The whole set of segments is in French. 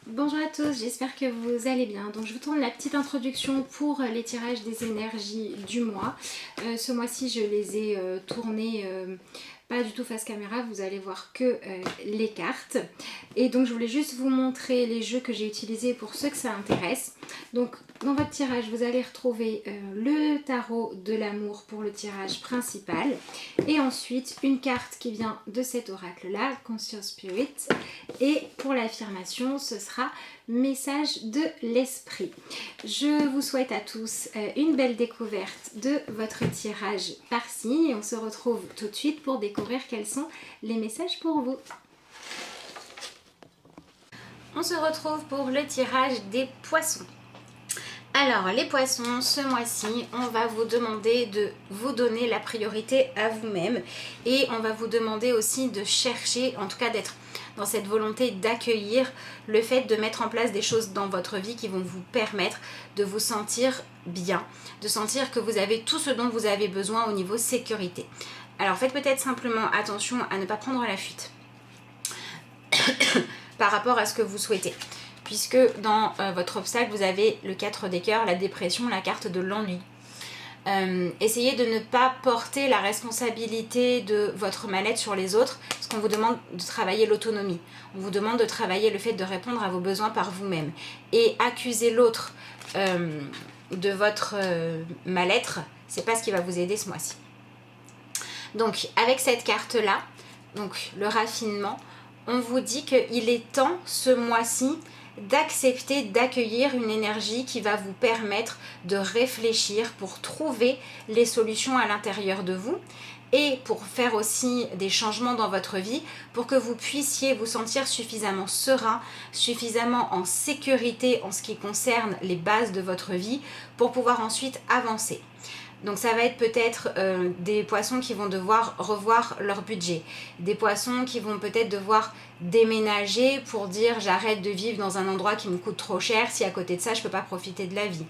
Bonjour à tous, j'espère que vous allez bien. Donc je vous tourne la petite introduction pour les tirages des énergies du mois. Ce mois-ci je les ai tournés pas du tout face caméra, vous allez voir que les cartes. Et donc je voulais juste vous montrer les jeux que j'ai utilisés pour ceux que ça intéresse. Donc dans votre tirage vous allez retrouver le tarot de l'amour pour le tirage principal. Et ensuite une carte qui vient de cet oracle là, Conscious Spirit. Et pour l'affirmation ce sera message de l'esprit. Je vous souhaite à tous une belle découverte de votre tirage par-ci et on se retrouve tout de suite pour découvrir quels sont les messages pour vous. On se retrouve pour le tirage des poissons. Alors les poissons, ce mois-ci, on va vous demander de vous donner la priorité à vous-même et on va vous demander aussi de chercher, en tout cas d'être dans cette volonté d'accueillir le fait de mettre en place des choses dans votre vie qui vont vous permettre de vous sentir bien, de sentir que vous avez tout ce dont vous avez besoin au niveau sécurité. Alors faites peut-être simplement attention à ne pas prendre la fuite par rapport à ce que vous souhaitez. Puisque dans votre obstacle, vous avez le 4 des cœurs, la dépression, la carte de l'ennui. Essayez de ne pas porter la responsabilité de votre mal-être sur les autres, parce qu'on vous demande de travailler l'autonomie. On vous demande de travailler le fait de répondre à vos besoins par vous-même. Et accuser l'autre de votre mal-être, c'est pas ce qui va vous aider ce mois-ci. Donc avec cette carte-là, donc le raffinement, on vous dit qu'il est temps ce mois-ci d'accepter, d'accueillir une énergie qui va vous permettre de réfléchir pour trouver les solutions à l'intérieur de vous et pour faire aussi des changements dans votre vie pour que vous puissiez vous sentir suffisamment serein, suffisamment en sécurité en ce qui concerne les bases de votre vie pour pouvoir ensuite avancer. Donc ça va être peut-être des poissons qui vont devoir revoir leur budget, des poissons qui vont peut-être devoir déménager pour dire j'arrête de vivre dans un endroit qui me coûte trop cher si à côté de ça je ne peux pas profiter de la vie.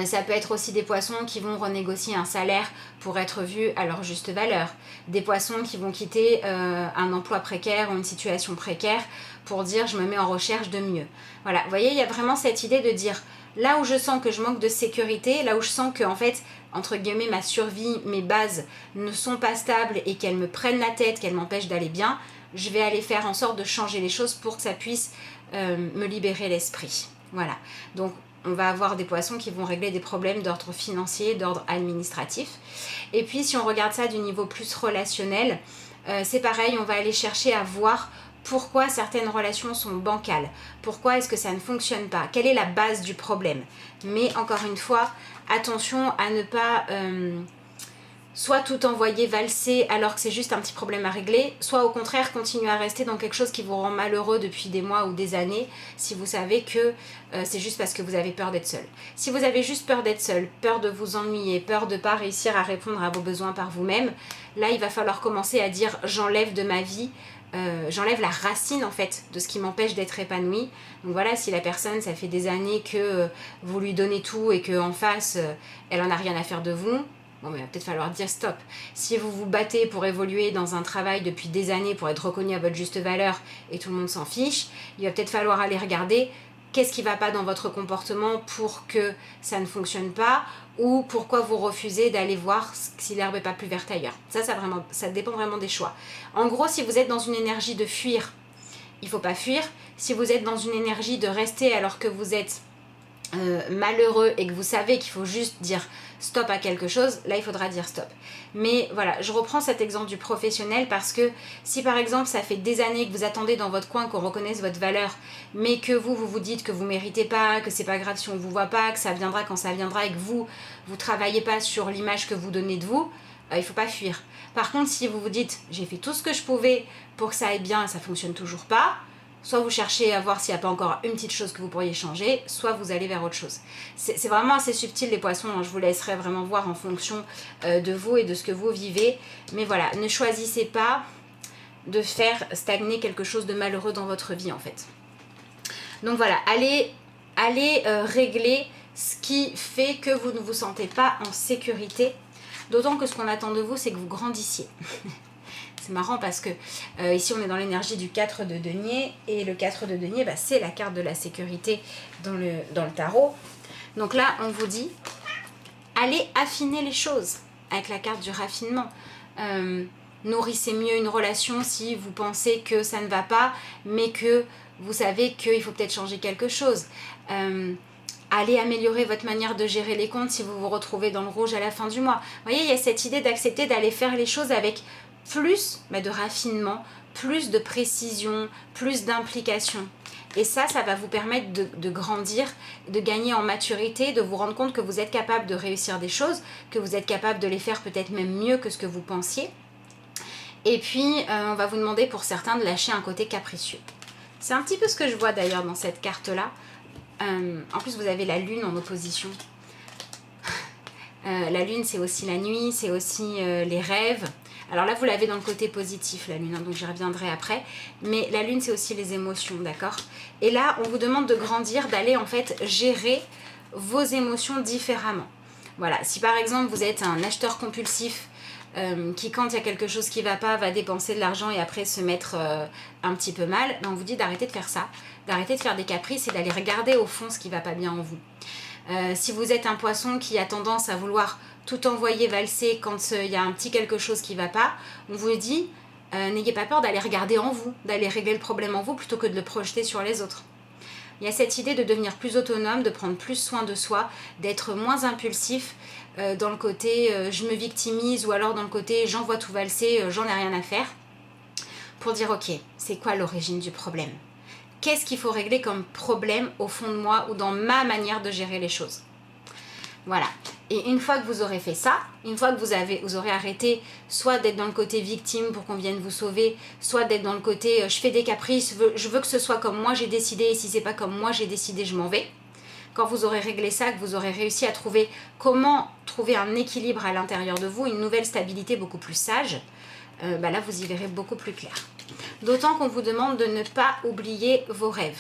Ça peut être aussi des poissons qui vont renégocier un salaire pour être vus à leur juste valeur. Des poissons qui vont quitter un emploi précaire ou une situation précaire pour dire je me mets en recherche de mieux. Voilà, vous voyez, il y a vraiment cette idée de dire là où je sens que je manque de sécurité, là où je sens que en fait, entre guillemets, ma survie, mes bases ne sont pas stables et qu'elles me prennent la tête, qu'elles m'empêchent d'aller bien, je vais aller faire en sorte de changer les choses pour que ça puisse me libérer l'esprit. Voilà, donc on va avoir des poissons qui vont régler des problèmes d'ordre financier, d'ordre administratif. Et puis si on regarde ça du niveau plus relationnel, c'est pareil, on va aller chercher à voir pourquoi certaines relations sont bancales, pourquoi est-ce que ça ne fonctionne pas, quelle est la base du problème. Mais encore une fois, attention à ne pas soit tout envoyer valser alors que c'est juste un petit problème à régler, soit au contraire continuer à rester dans quelque chose qui vous rend malheureux depuis des mois ou des années si vous savez que c'est juste parce que vous avez peur d'être seul. Si vous avez juste peur d'être seul, peur de vous ennuyer, peur de ne pas réussir à répondre à vos besoins par vous-même, là il va falloir commencer à dire j'enlève de ma vie, j'enlève la racine en fait de ce qui m'empêche d'être épanouie. Donc voilà, si la personne ça fait des années que vous lui donnez tout et qu'en face elle en a rien à faire de vous, bon, mais il va peut-être falloir dire stop. Si vous vous battez pour évoluer dans un travail depuis des années pour être reconnu à votre juste valeur et tout le monde s'en fiche, il va peut-être falloir aller regarder qu'est-ce qui ne va pas dans votre comportement pour que ça ne fonctionne pas ou pourquoi vous refusez d'aller voir si l'herbe n'est pas plus verte ailleurs. Ça dépend vraiment des choix. En gros, si vous êtes dans une énergie de fuir, il ne faut pas fuir. Si vous êtes dans une énergie de rester alors que vous êtes malheureux et que vous savez qu'il faut juste dire stop à quelque chose, là il faudra dire stop. Mais voilà, je reprends cet exemple du professionnel parce que si par exemple ça fait des années que vous attendez dans votre coin qu'on reconnaisse votre valeur, mais que vous dites que vous méritez pas, que c'est pas grave si on vous voit pas, que ça viendra quand ça viendra et que vous travaillez pas sur l'image que vous donnez de vous, il faut pas fuir. Par contre, si vous vous dites j'ai fait tout ce que je pouvais pour que ça aille bien et ça fonctionne toujours pas, soit vous cherchez à voir s'il n'y a pas encore une petite chose que vous pourriez changer, soit vous allez vers autre chose. C'est vraiment assez subtil les poissons, hein. Je vous laisserai vraiment voir en fonction de vous et de ce que vous vivez. Mais voilà, ne choisissez pas de faire stagner quelque chose de malheureux dans votre vie en fait. Donc voilà, allez régler ce qui fait que vous ne vous sentez pas en sécurité. D'autant que ce qu'on attend de vous, c'est que vous grandissiez. C'est marrant parce que ici on est dans l'énergie du 4 de denier et le 4 de denier, c'est la carte de la sécurité dans le tarot. Donc là, on vous dit, allez affiner les choses avec la carte du raffinement. Nourrissez mieux une relation si vous pensez que ça ne va pas, mais que vous savez qu'il faut peut-être changer quelque chose. Allez améliorer votre manière de gérer les comptes si vous vous retrouvez dans le rouge à la fin du mois. Vous voyez, il y a cette idée d'accepter d'aller faire les choses avec plus de raffinement, plus de précision, plus d'implication. Et ça va vous permettre de grandir, de gagner en maturité, de vous rendre compte que vous êtes capable de réussir des choses, que vous êtes capable de les faire peut-être même mieux que ce que vous pensiez. Et puis, on va vous demander pour certains de lâcher un côté capricieux. C'est un petit peu ce que je vois d'ailleurs dans cette carte-là. En plus, vous avez la lune en opposition. La lune, c'est aussi la nuit, c'est aussi les rêves. Alors là, vous l'avez dans le côté positif, la lune, hein, donc j'y reviendrai après. Mais la lune, c'est aussi les émotions, d'accord? Et là, on vous demande de grandir, d'aller en fait gérer vos émotions différemment. Voilà, si par exemple, vous êtes un acheteur compulsif, qui quand il y a quelque chose qui ne va pas, va dépenser de l'argent et après se mettre un petit peu mal, on vous dit d'arrêter de faire ça, d'arrêter de faire des caprices et d'aller regarder au fond ce qui ne va pas bien en vous. Si vous êtes un poisson qui a tendance à vouloir tout envoyer valser quand il y a un petit quelque chose qui ne va pas, on vous dit n'ayez pas peur d'aller regarder en vous, d'aller régler le problème en vous plutôt que de le projeter sur les autres. Il y a cette idée de devenir plus autonome, de prendre plus soin de soi, d'être moins impulsif dans le côté je me victimise ou alors dans le côté j'envoie tout valser, j'en ai rien à faire. Pour dire ok, c'est quoi l'origine du problème? Qu'est-ce qu'il faut régler comme problème au fond de moi ou dans ma manière de gérer les choses? Voilà. Et une fois que vous aurez fait ça, une fois que vous aurez arrêté soit d'être dans le côté victime pour qu'on vienne vous sauver, soit d'être dans le côté je fais des caprices, je veux que ce soit comme moi j'ai décidé et si c'est pas comme moi j'ai décidé, je m'en vais. Quand vous aurez réglé ça, que vous aurez réussi à trouver comment trouver un équilibre à l'intérieur de vous, une nouvelle stabilité beaucoup plus sage, là vous y verrez beaucoup plus clair. D'autant qu'on vous demande de ne pas oublier vos rêves.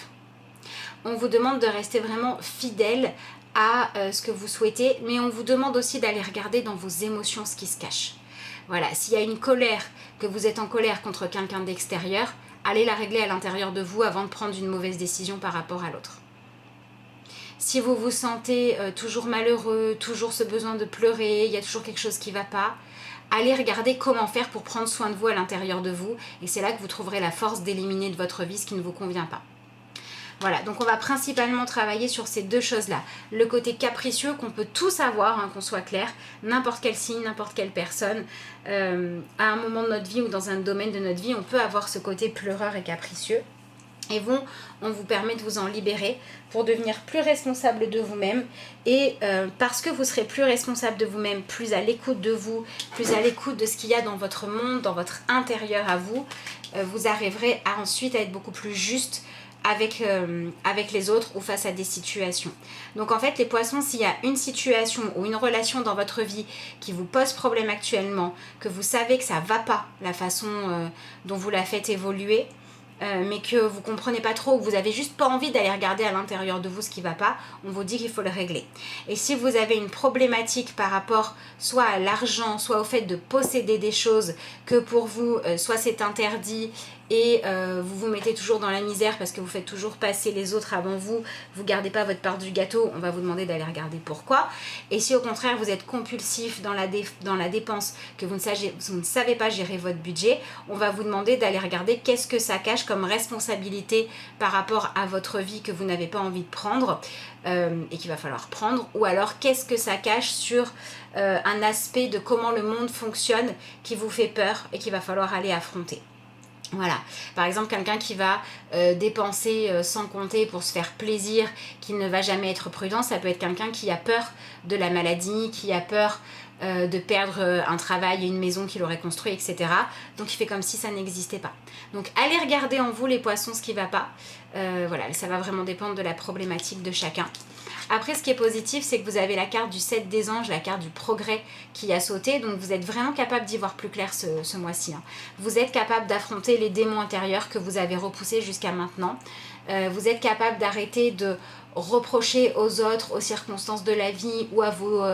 On vous demande de rester vraiment fidèle à ce que vous souhaitez, mais on vous demande aussi d'aller regarder dans vos émotions ce qui se cache. Voilà, s'il y a une colère, que vous êtes en colère contre quelqu'un d'extérieur, allez la régler à l'intérieur de vous avant de prendre une mauvaise décision par rapport à l'autre. Si vous vous sentez toujours malheureux, toujours ce besoin de pleurer, il y a toujours quelque chose qui ne va pas, allez regarder comment faire pour prendre soin de vous à l'intérieur de vous. Et c'est là que vous trouverez la force d'éliminer de votre vie ce qui ne vous convient pas. Voilà, donc on va principalement travailler sur ces deux choses-là. Le côté capricieux qu'on peut tous avoir, hein, qu'on soit clair, n'importe quel signe, n'importe quelle personne, à un moment de notre vie ou dans un domaine de notre vie, on peut avoir ce côté pleureur et capricieux. Et on vous permet de vous en libérer pour devenir plus responsable de vous-même. Et parce que vous serez plus responsable de vous-même, plus à l'écoute de vous, plus à l'écoute de ce qu'il y a dans votre monde, dans votre intérieur à vous, vous arriverez ensuite à être beaucoup plus juste avec les autres ou face à des situations. Donc en fait les poissons, s'il y a une situation ou une relation dans votre vie qui vous pose problème actuellement, que vous savez que ça ne va pas la façon dont vous la faites évoluer, mais que vous comprenez pas trop, ou vous avez juste pas envie d'aller regarder à l'intérieur de vous ce qui va pas, on vous dit qu'il faut le régler. Et si vous avez une problématique par rapport soit à l'argent, soit au fait de posséder des choses que pour vous, soit c'est interdit et vous vous mettez toujours dans la misère parce que vous faites toujours passer les autres avant vous, vous gardez pas votre part du gâteau, on va vous demander d'aller regarder pourquoi. Et si au contraire vous êtes compulsif dans la dépense, que vous ne savez pas gérer votre budget, on va vous demander d'aller regarder qu'est-ce que ça cache comme responsabilité par rapport à votre vie que vous n'avez pas envie de prendre et qu'il va falloir prendre, ou alors qu'est-ce que ça cache sur un aspect de comment le monde fonctionne qui vous fait peur et qu'il va falloir aller affronter. Voilà, par exemple quelqu'un qui va dépenser sans compter pour se faire plaisir, qui ne va jamais être prudent, ça peut être quelqu'un qui a peur de la maladie, qui a peur de perdre un travail et une maison qu'il aurait construit, etc. Donc il fait comme si ça n'existait pas. Donc allez regarder en vous les poissons ce qui ne va pas. Voilà, ça va vraiment dépendre de la problématique de chacun. Après, ce qui est positif, c'est que vous avez la carte du 7 des anges, la carte du progrès qui a sauté. Donc, vous êtes vraiment capable d'y voir plus clair ce mois-ci. Hein. Vous êtes capable d'affronter les démons intérieurs que vous avez repoussés jusqu'à maintenant. Vous êtes capable d'arrêter de reprocher aux autres, aux circonstances de la vie ou à vos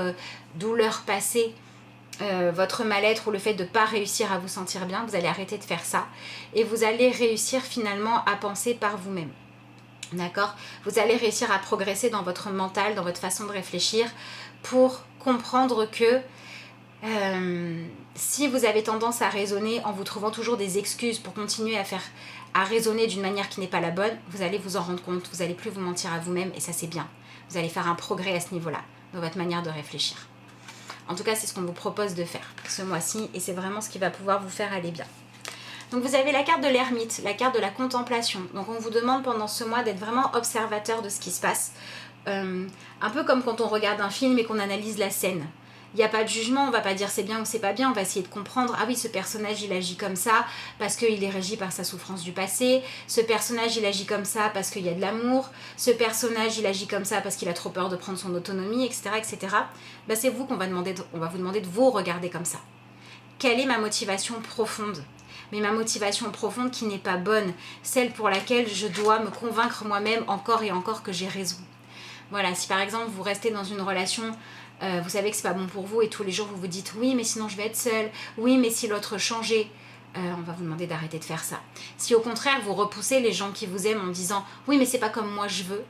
douleurs passées votre mal-être ou le fait de ne pas réussir à vous sentir bien, vous allez arrêter de faire ça et vous allez réussir finalement à penser par vous-même. D'accord? Vous allez réussir à progresser dans votre mental, dans votre façon de réfléchir pour comprendre que si vous avez tendance à raisonner en vous trouvant toujours des excuses pour continuer à raisonner d'une manière qui n'est pas la bonne, vous allez vous en rendre compte, vous n'allez plus vous mentir à vous-même et ça c'est bien. Vous allez faire un progrès à ce niveau-là, dans votre manière de réfléchir. En tout cas, c'est ce qu'on vous propose de faire ce mois-ci et c'est vraiment ce qui va pouvoir vous faire aller bien. Donc vous avez la carte de l'ermite, la carte de la contemplation. Donc on vous demande pendant ce mois d'être vraiment observateur de ce qui se passe. Un peu comme quand on regarde un film et qu'on analyse la scène. Il n'y a pas de jugement, on va pas dire c'est bien ou c'est pas bien, on va essayer de comprendre, ah oui ce personnage il agit comme ça parce qu'il est régi par sa souffrance du passé, ce personnage il agit comme ça parce qu'il y a de l'amour, ce personnage il agit comme ça parce qu'il a trop peur de prendre son autonomie, etc. etc. Ben, c'est vous on va vous demander de vous regarder comme ça. Quelle est ma motivation profonde ? Mais ma motivation profonde qui n'est pas bonne, celle pour laquelle je dois me convaincre moi-même encore et encore que j'ai raison. Voilà, si par exemple vous restez dans une relation, vous savez que c'est pas bon pour vous et tous les jours vous vous dites oui mais sinon je vais être seule, oui mais si l'autre changeait, on va vous demander d'arrêter de faire ça. Si au contraire vous repoussez les gens qui vous aiment en disant oui mais c'est pas comme moi je veux,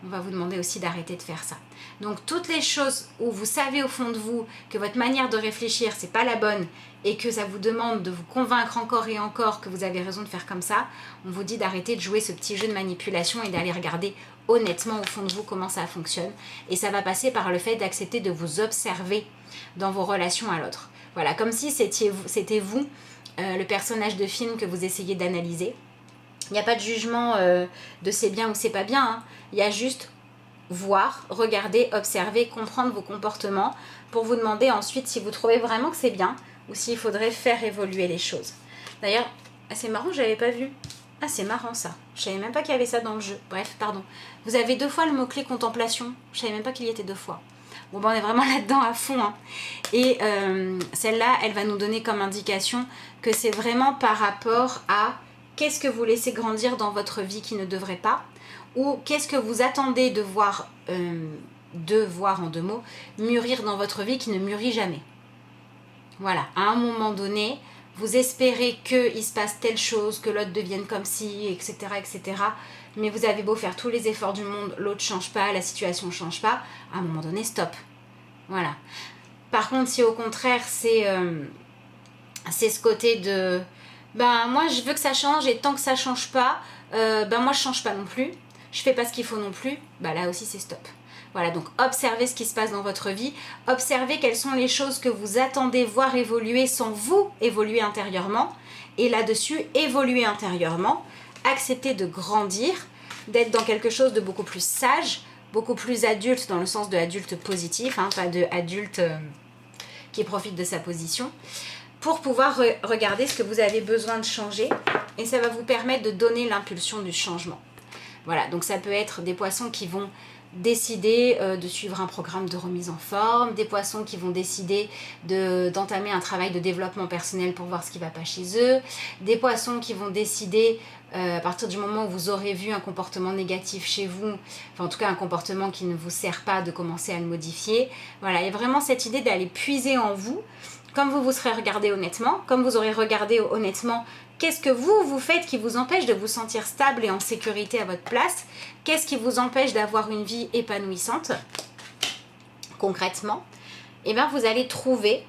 on va vous demander aussi d'arrêter de faire ça. Donc toutes les choses où vous savez au fond de vous que votre manière de réfléchir c'est pas la bonne et que ça vous demande de vous convaincre encore et encore que vous avez raison de faire comme ça, on vous dit d'arrêter de jouer ce petit jeu de manipulation et d'aller regarder honnêtement au fond de vous comment ça fonctionne. Et ça va passer par le fait d'accepter de vous observer dans vos relations à l'autre. Voilà, comme si c'était vous le personnage de film que vous essayez d'analyser. Il n'y a pas de jugement de c'est bien ou c'est pas bien, hein. Il y a juste voir, regarder, observer, comprendre vos comportements pour vous demander ensuite si vous trouvez vraiment que c'est bien ou s'il faudrait faire évoluer les choses. D'ailleurs, c'est marrant, je l'avais pas vu. Ah, c'est marrant ça. Je savais même pas qu'il y avait ça dans le jeu. Bref, pardon. Vous avez 2 fois le mot-clé contemplation. Je savais même pas qu'il y était 2 fois. Bon, ben on est vraiment là-dedans à fond. Hein. Et celle-là, elle va nous donner comme indication que c'est vraiment par rapport à qu'est-ce que vous laissez grandir dans votre vie qui ne devrait pas, ou qu'est-ce que vous attendez de voir en 2 mots, mûrir dans votre vie qui ne mûrit jamais. Voilà, à un moment donné, vous espérez qu'il se passe telle chose, que l'autre devienne comme ci, etc., etc. Mais vous avez beau faire tous les efforts du monde, l'autre ne change pas, la situation ne change pas, à un moment donné, stop. Voilà. Par contre, si au contraire, c'est ce côté de... Ben, moi, je veux que ça change et tant que ça ne change pas, moi, je ne change pas non plus. Je ne fais pas ce qu'il faut non plus. Ben, là aussi, c'est stop. Voilà, donc observez ce qui se passe dans votre vie, observez quelles sont les choses que vous attendez voir évoluer sans vous évoluer intérieurement, et là-dessus, évoluer intérieurement, accepter de grandir, d'être dans quelque chose de beaucoup plus sage, beaucoup plus adulte dans le sens de adulte positif, hein, pas de adulte qui profite de sa position, pour pouvoir regarder ce que vous avez besoin de changer, et ça va vous permettre de donner l'impulsion du changement. Voilà, donc ça peut être des poissons qui vont décider de suivre un programme de remise en forme, des poissons qui vont décider d'entamer un travail de développement personnel pour voir ce qui ne va pas chez eux, des poissons qui vont décider à partir du moment où vous aurez vu un comportement négatif chez vous, enfin en tout cas un comportement qui ne vous sert pas, de commencer à le modifier. Voilà, il y a vraiment cette idée d'aller puiser en vous, comme vous vous serez regardé honnêtement, comme vous aurez regardé honnêtement. Qu'est-ce que vous faites qui vous empêche de vous sentir stable et en sécurité à votre place? Qu'est-ce qui vous empêche d'avoir une vie épanouissante? Concrètement, eh bien, vous allez trouver,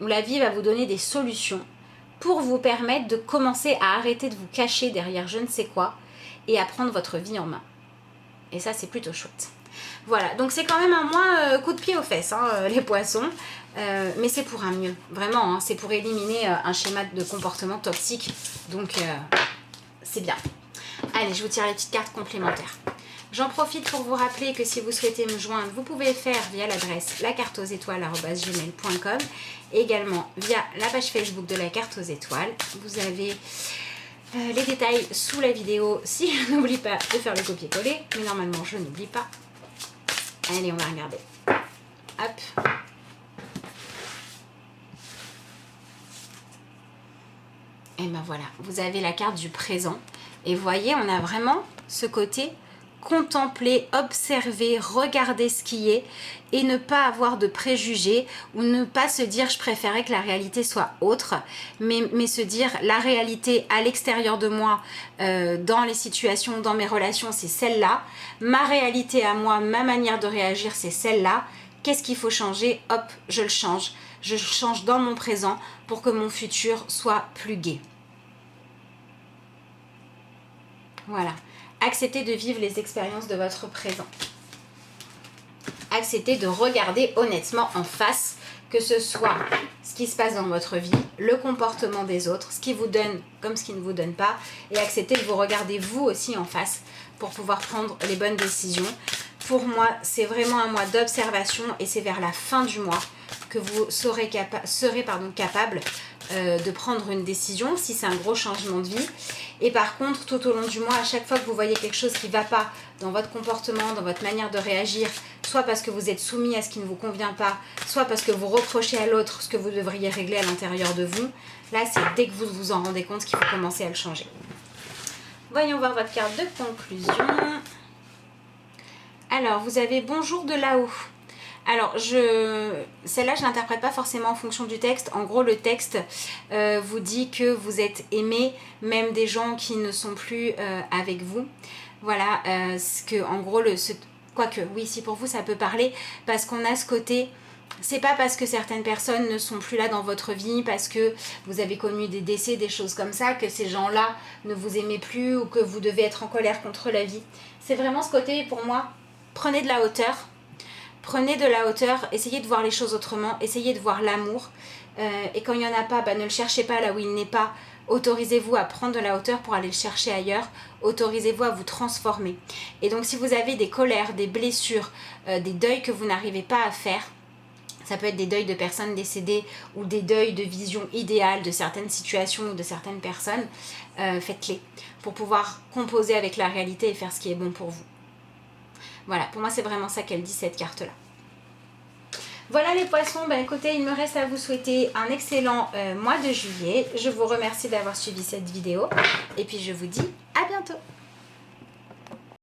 où la vie va vous donner des solutions pour vous permettre de commencer à arrêter de vous cacher derrière je ne sais quoi et à prendre votre vie en main. Et ça, c'est plutôt chouette. Voilà, donc c'est quand même un mois coup de pied aux fesses, hein, les poissons. Mais c'est pour un mieux, vraiment, hein, c'est pour éliminer un schéma de comportement toxique, donc c'est bien. Allez, je vous tire les petites cartes complémentaires. J'en profite pour vous rappeler que si vous souhaitez me joindre, vous pouvez le faire via l'adresse lacarteauxétoiles@gmail.com, également via la page Facebook de la carte aux étoiles. Vous avez les détails sous la vidéo si je n'oublie pas de faire le copier-coller, mais normalement je n'oublie pas. Allez, on va regarder. Hop. Et ben voilà, vous avez la carte du présent. Et voyez, on a vraiment ce côté contempler, observer, regarder ce qui est et ne pas avoir de préjugés ou ne pas se dire je préférais que la réalité soit autre, mais se dire la réalité à l'extérieur de moi, dans les situations, dans mes relations, c'est celle-là, ma réalité à moi, ma manière de réagir, c'est celle-là, qu'est-ce qu'il faut changer? Hop, je le change dans mon présent pour que mon futur soit plus gai. Voilà. Acceptez de vivre les expériences de votre présent. Acceptez de regarder honnêtement en face, que ce soit ce qui se passe dans votre vie, le comportement des autres, ce qui vous donne comme ce qui ne vous donne pas, et acceptez de vous regarder vous aussi en face pour pouvoir prendre les bonnes décisions. Pour moi, c'est vraiment un mois d'observation et c'est vers la fin du mois que vous serez capable de prendre une décision si c'est un gros changement de vie. Et par contre, tout au long du mois, à chaque fois que vous voyez quelque chose qui ne va pas dans votre comportement, dans votre manière de réagir, soit parce que vous êtes soumis à ce qui ne vous convient pas, soit parce que vous reprochez à l'autre ce que vous devriez régler à l'intérieur de vous, là c'est dès que vous vous en rendez compte qu'il faut commencer à le changer. Voyons voir votre carte de conclusion. Alors, vous avez bonjour de là-haut. Alors, celle-là, je ne l'interprète pas forcément en fonction du texte. En gros, le texte vous dit que vous êtes aimé, même des gens qui ne sont plus avec vous. Voilà, en gros, quoique, oui, si pour vous, ça peut parler, parce qu'on a ce côté... C'est pas parce que certaines personnes ne sont plus là dans votre vie, parce que vous avez connu des décès, des choses comme ça, que ces gens-là ne vous aimaient plus ou que vous devez être en colère contre la vie. C'est vraiment ce côté, pour moi, prenez de la hauteur. Prenez de la hauteur, essayez de voir les choses autrement, essayez de voir l'amour. Et quand il n'y en a pas, ne le cherchez pas là où il n'est pas. Autorisez-vous à prendre de la hauteur pour aller le chercher ailleurs. Autorisez-vous à vous transformer. Et donc si vous avez des colères, des blessures, des deuils que vous n'arrivez pas à faire, ça peut être des deuils de personnes décédées ou des deuils de vision idéale de certaines situations ou de certaines personnes, faites-les pour pouvoir composer avec la réalité et faire ce qui est bon pour vous. Voilà, pour moi c'est vraiment ça qu'elle dit cette carte-là. Voilà les poissons, écoutez, il me reste à vous souhaiter un excellent mois de juillet. Je vous remercie d'avoir suivi cette vidéo et puis je vous dis à bientôt.